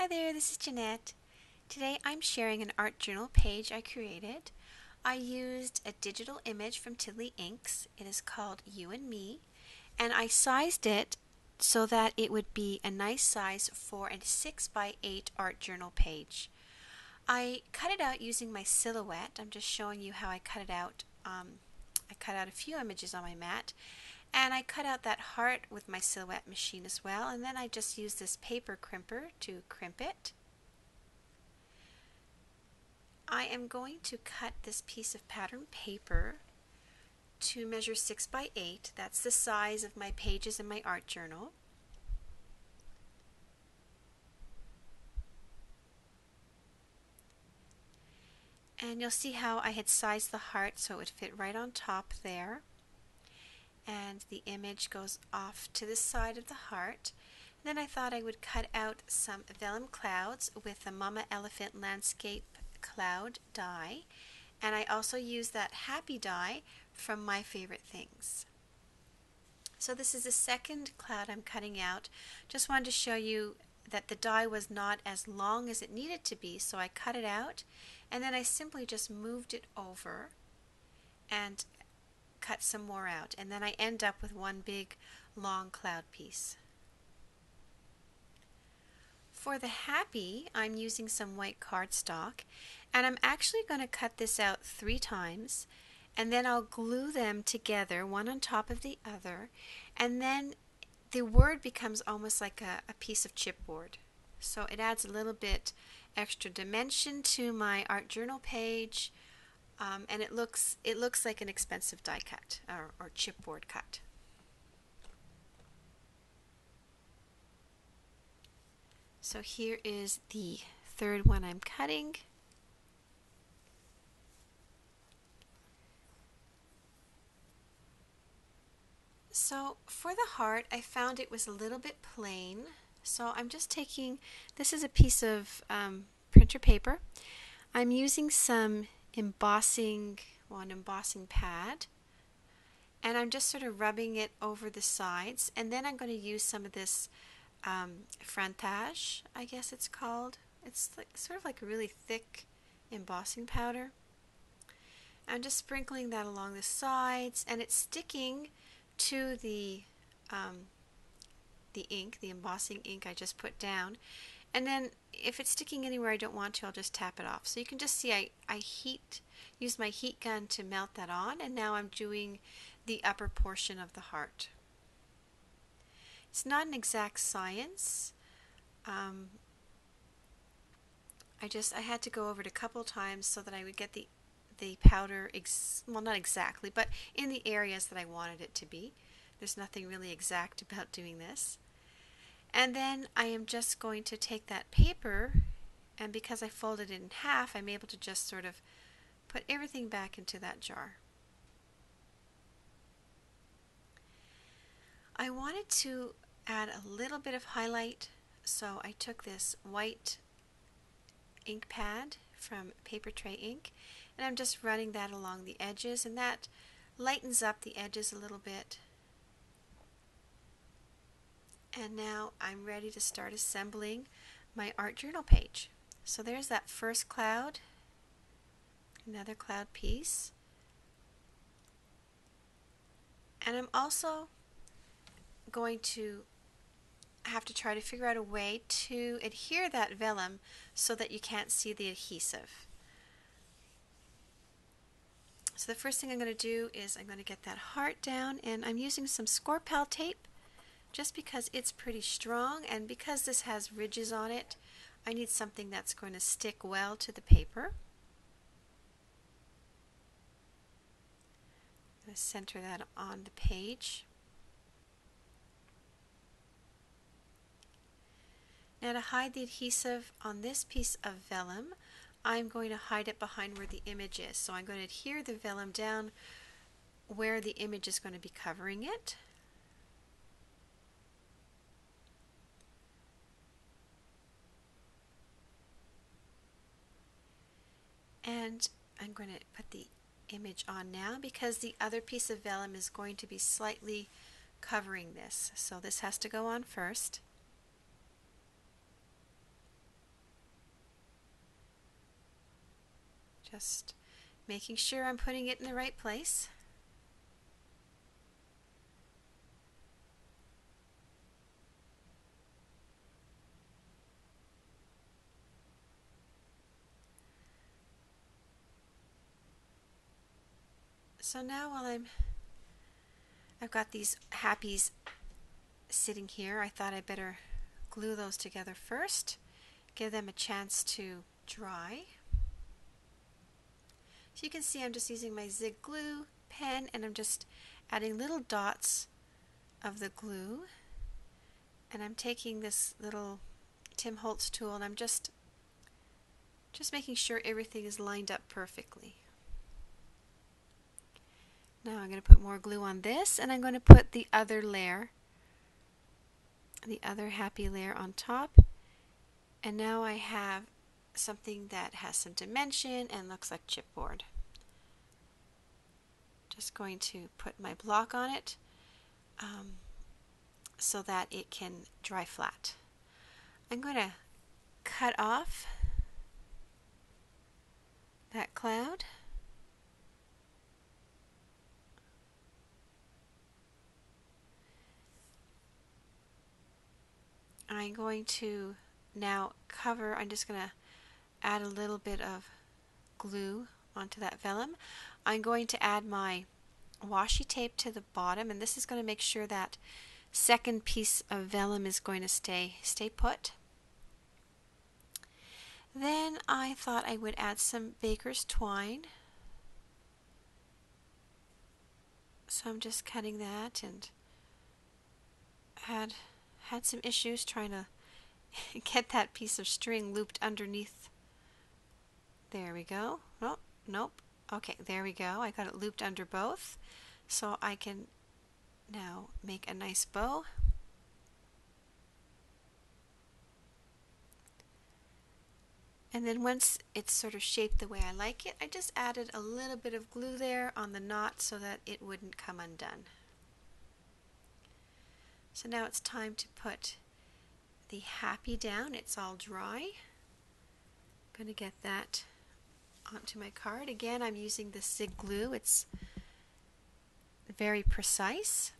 Hi there, this is Jeanette. Today I'm sharing an art journal page I created. I used a digital image from Tiddly Inks. It is called You and Me, and I sized it so that it would be a nice size for a 6x8 art journal page. I cut it out using my silhouette. I'm just showing you how I cut it out. I cut out a few images on my mat, and I cut out that heart with my silhouette machine as well, and then I just used this paper crimper to crimp it. I am going to cut this piece of pattern paper to measure 6x8. That's the size of my pages in my art journal. And you'll see how I had sized the heart so it would fit right on top there. And the image goes off to the side of the heart. Then I thought I would cut out some vellum clouds with the Mama Elephant Landscape Cloud die. And I also used that happy die from My Favorite Things. So this is the second cloud I'm cutting out. Just wanted to show you that the die was not as long as it needed to be, so I cut it out and then I simply just moved it over and cut some more out, and then I end up with one big long cloud piece. For the happy, I'm using some white cardstock, and I'm actually going to cut this out 3 times, and then I'll glue them together, one on top of the other, and then the word becomes almost like a piece of chipboard. So it adds a little bit extra dimension to my art journal page, and it looks like an expensive die cut or chipboard cut. So here is the third one I'm cutting. So for the heart, I found it was a little bit plain. So I'm just taking, this is a piece of printer paper. I'm using some an embossing pad, and I'm just sort of rubbing it over the sides, and then I'm going to use some of this frantage, I guess it's called. It's like, sort of like a really thick embossing powder. I'm just sprinkling that along the sides, and it's sticking to the ink, the embossing ink I just put down. And then if it's sticking anywhere I don't want to, I'll just tap it off. So you can just see I use my heat gun to melt that on, and now I'm doing the upper portion of the heart. It's not an exact science. I had to go over it a couple times so that I would get the powder, well, not exactly, but in the areas that I wanted it to be. There's nothing really exact about doing this. And then I am just going to take that paper, and because I folded it in half, I'm able to just sort of put everything back into that jar. I wanted to add a little bit of highlight, so I took this white ink pad from Paper Tray Ink, and I'm just running that along the edges, and that lightens up the edges a little bit. And now I'm ready to start assembling my art journal page. So there's that first cloud, another cloud piece, and I'm also going to have to try to figure out a way to adhere that vellum so that you can't see the adhesive. So the first thing I'm going to do is I'm going to get that heart down, and I'm using some Score-Pal tape just because it's pretty strong, and because this has ridges on it, I need something that's going to stick well to the paper. I'm going to center that on the page. Now to hide the adhesive on this piece of vellum, I'm going to hide it behind where the image is. So I'm going to adhere the vellum down where the image is going to be covering it. And I'm going to put the image on now because the other piece of vellum is going to be slightly covering this. So this has to go on first. Just making sure I'm putting it in the right place. So now while I've got these happies sitting here, I thought I better glue those together first, give them a chance to dry. So you can see I'm just using my Zig glue pen and I'm just adding little dots of the glue, and I'm taking this little Tim Holtz tool and I'm just making sure everything is lined up perfectly. Now I'm going to put more glue on this, and I'm going to put the other layer, the other happy layer on top. And now I have something that has some dimension and looks like chipboard. Just going to put my block on it so that it can dry flat. I'm going to cut off that cloud. I'm going to now cover, I'm just going to add a little bit of glue onto that vellum. I'm going to add my washi tape to the bottom, and this is going to make sure that second piece of vellum is going to stay put. Then I thought I would add some baker's twine. So I'm just cutting that, and had some issues trying to get that piece of string looped underneath. There we go. Nope, nope. Okay, there we go. I got it looped under both, so I can now make a nice bow. And then once it's sort of shaped the way I like it, I just added a little bit of glue there on the knot so that it wouldn't come undone. So now it's time to put the happy down. It's all dry. I'm going to get that onto my card. Again, I'm using the Zig glue. It's very precise.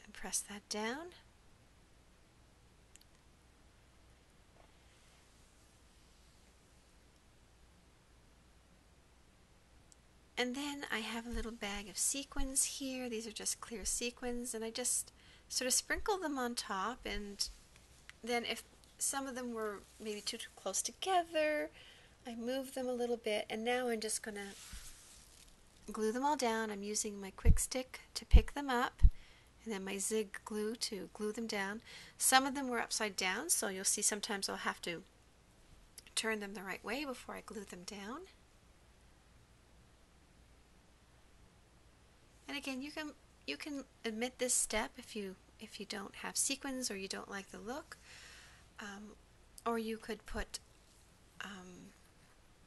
And press that down. And then I have a little bag of sequins here. These are just clear sequins, and I just sort of sprinkle them on top, and then if some of them were maybe too close together, I move them a little bit, and now I'm just going to glue them all down. I'm using my quick stick to pick them up, and then my Zig glue to glue them down. Some of them were upside down, so you'll see sometimes I'll have to turn them the right way before I glue them down. And again, you can omit this step if you don't have sequins or you don't like the look, or you could put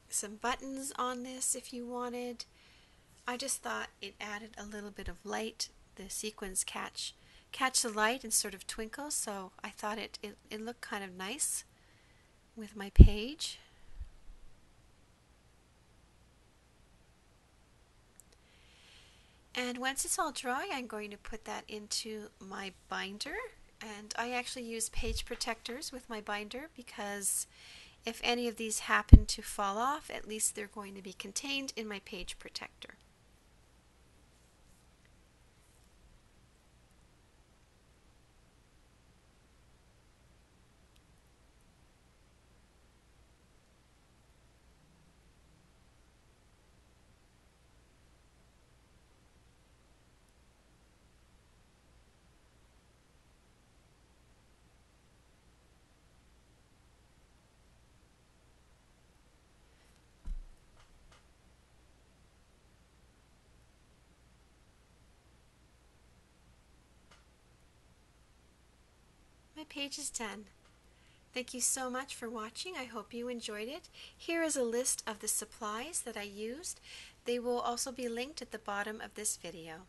some buttons on this if you wanted. I just thought it added a little bit of light. The sequins catch the light and sort of twinkle, so I thought it looked kind of nice with my page. And once it's all dry, I'm going to put that into my binder. And I actually use page protectors with my binder because if any of these happen to fall off, at least they're going to be contained in my page protector. My page is done. Thank you so much for watching. I hope you enjoyed it. Here is a list of the supplies that I used. They will also be linked at the bottom of this video.